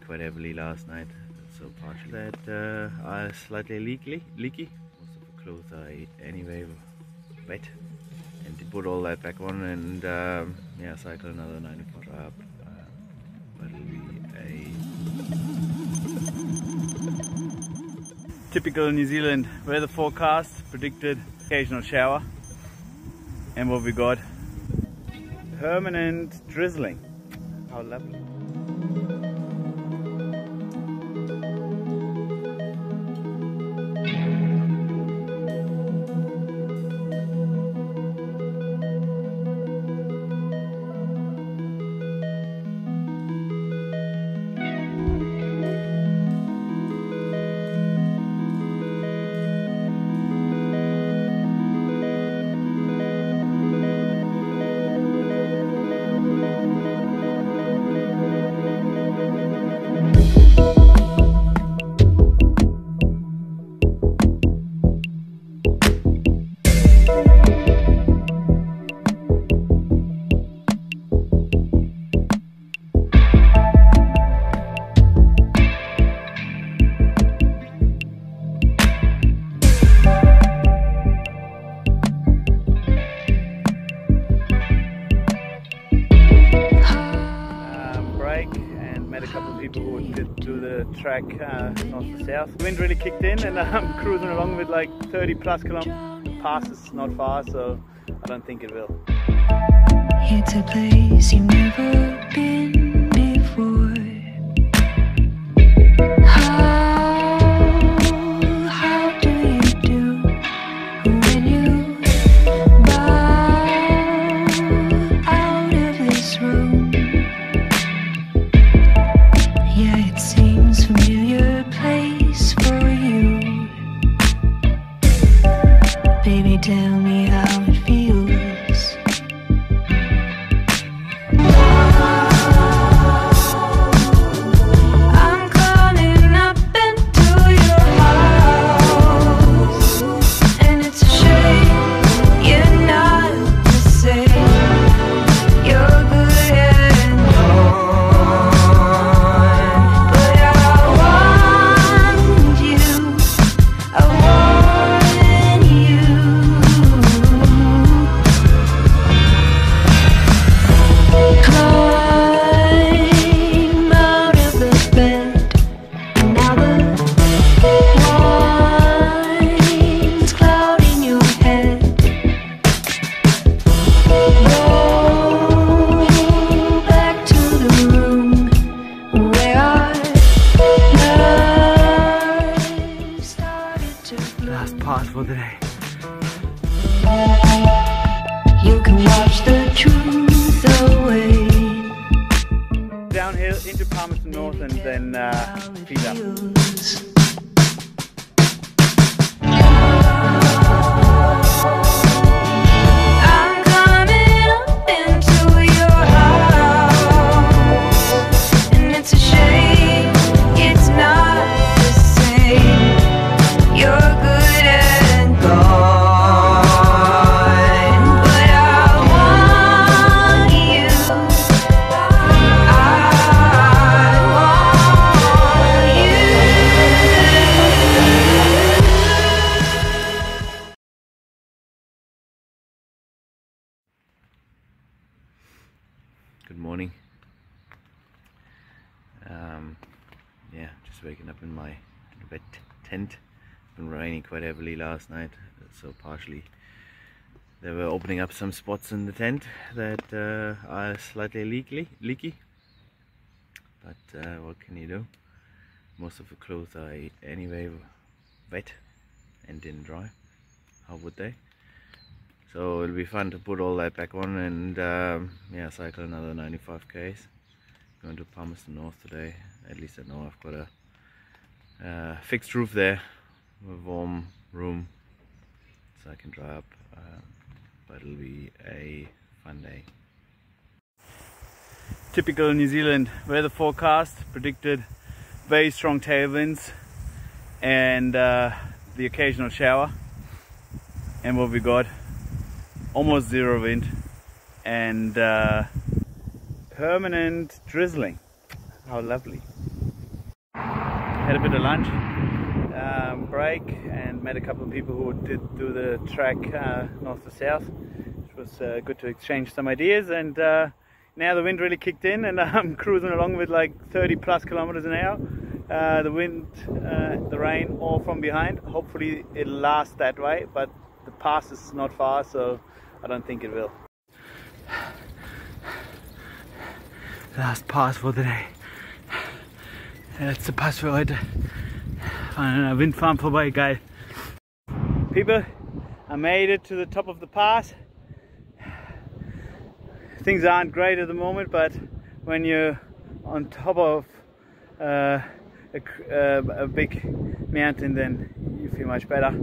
quite heavily last night, so partially that are slightly leaky. Most of the clothes are anyway wet, and to put all that back on and yeah, cycle another 95 up, but it'll be a typical New Zealand weather forecast. Predicted occasional shower, and what we got, permanent drizzling. How lovely. Met a couple of people who did do the track north to south. The wind really kicked in, and I'm cruising along with like 30 plus kilometers. Passes not far, so I don't think it will. It's a place you've never been before. How do you do when you bow out of this room? Familiar place for you. Baby, tell me how it feels. I'm coming up into your house, and it's a shame you're not the same. You're good and part for the day. You can wash the truth away. Downhill into Palmerston North and then feed up. I'm coming up into your house, and it's a shame it's not the same. You're good. Good morning. Yeah, just waking up in my wet tent. It's been raining quite heavily last night, so partially they were opening up some spots in the tent that are slightly leaky. But what can you do? Most of the clothes are anyway wet and didn't dry. How would they? So it'll be fun to put all that back on and yeah, cycle another 95 k's. Going to Palmerston North today. At least I know I've got a fixed roof there, a warm room, so I can dry up. But it'll be a fun day. Typical New Zealand weather forecast. Predicted very strong tailwinds and the occasional shower. And what we got, almost zero wind and permanent drizzling. How lovely. had a bit of lunch, break, and met a couple of people who did do the track north to south. It was good to exchange some ideas, and now the wind really kicked in, and I'm cruising along with like 30+ kilometers an hour. The wind, the rain, all from behind. Hopefully it'll last that way, but the pass is not far, so I don't think it will. Last pass for the day. Letzte Pass für heute. An einer Windfarm vorbei, geil. People, I made it to the top of the pass. Things aren't great at the moment, but when you're on top of a big mountain, then you feel much better.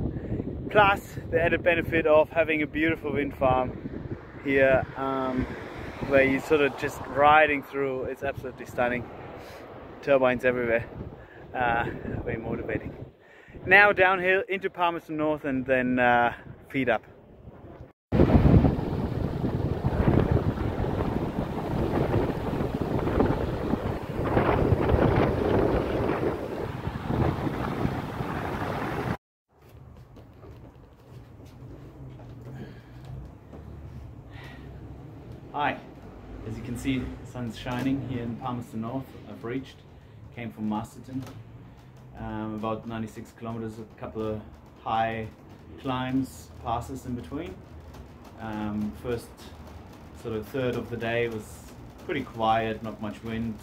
Plus the added benefit of having a beautiful wind farm here, where you're sort of just riding through. It's absolutely stunning. Turbines everywhere. Very motivating. Now downhill into Palmerston North, and then feed up. Hi, as you can see, the sun's shining here in Palmerston North. I've reached, came from Masterton, about 96 kilometers, a couple of high climbs, passes in between. First sort of third of the day was pretty quiet, not much wind,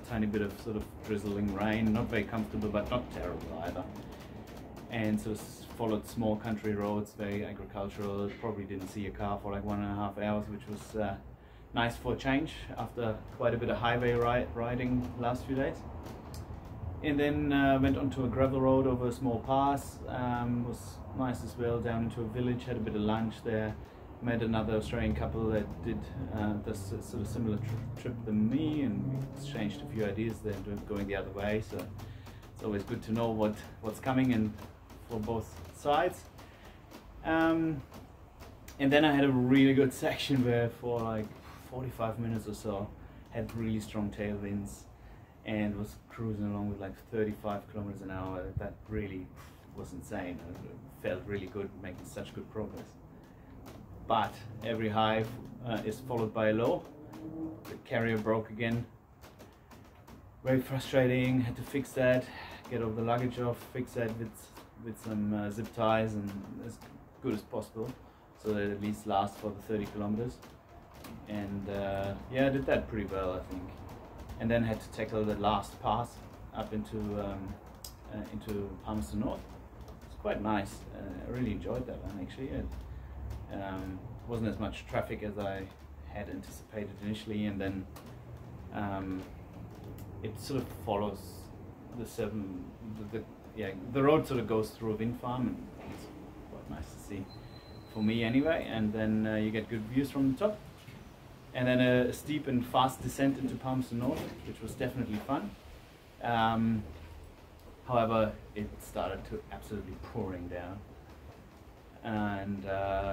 tiny bit of sort of drizzling rain, not very comfortable but not terrible either. And so followed small country roads, very agricultural. Probably didn't see a car for like 1.5 hours, which was nice for a change after quite a bit of highway riding last few days. And then went onto a gravel road over a small pass. Was nice as well, down into a village, had a bit of lunch there. Met another Australian couple that did this sort of similar trip than me, and we exchanged a few ideas there, going the other way. So it's always good to know what's coming, and for both sides. And then I had a really good section where for like 45 minutes or so had really strong tailwinds and was cruising along with like 35 kilometers an hour. That really was insane. It felt really good, making such good progress. But every high is followed by a low. The carrier broke again. Very frustrating. Had to fix that, get all the luggage off, fix that with some zip ties, and as good as possible, so that it at least lasts for the 30 kilometers. And yeah, I did that pretty well, I think. And then had to tackle the last pass up into Palmerston North. It's quite nice. I really enjoyed that one actually. It wasn't as much traffic as I had anticipated initially, and then it sort of follows the road sort of goes through a wind farm, and it's quite nice to see, for me anyway. And then you get good views from the top, and then a steep and fast descent into Palmerston North, which was definitely fun. However, it started to absolutely pouring down, and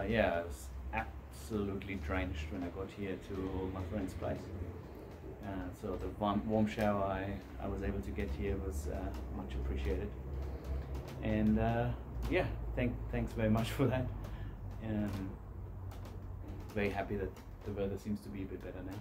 yeah, I was absolutely drenched when I got here to my friend's place. So the warm shower I was able to get here was much appreciated, and yeah, thanks very much for that. Very happy that the weather seems to be a bit better now.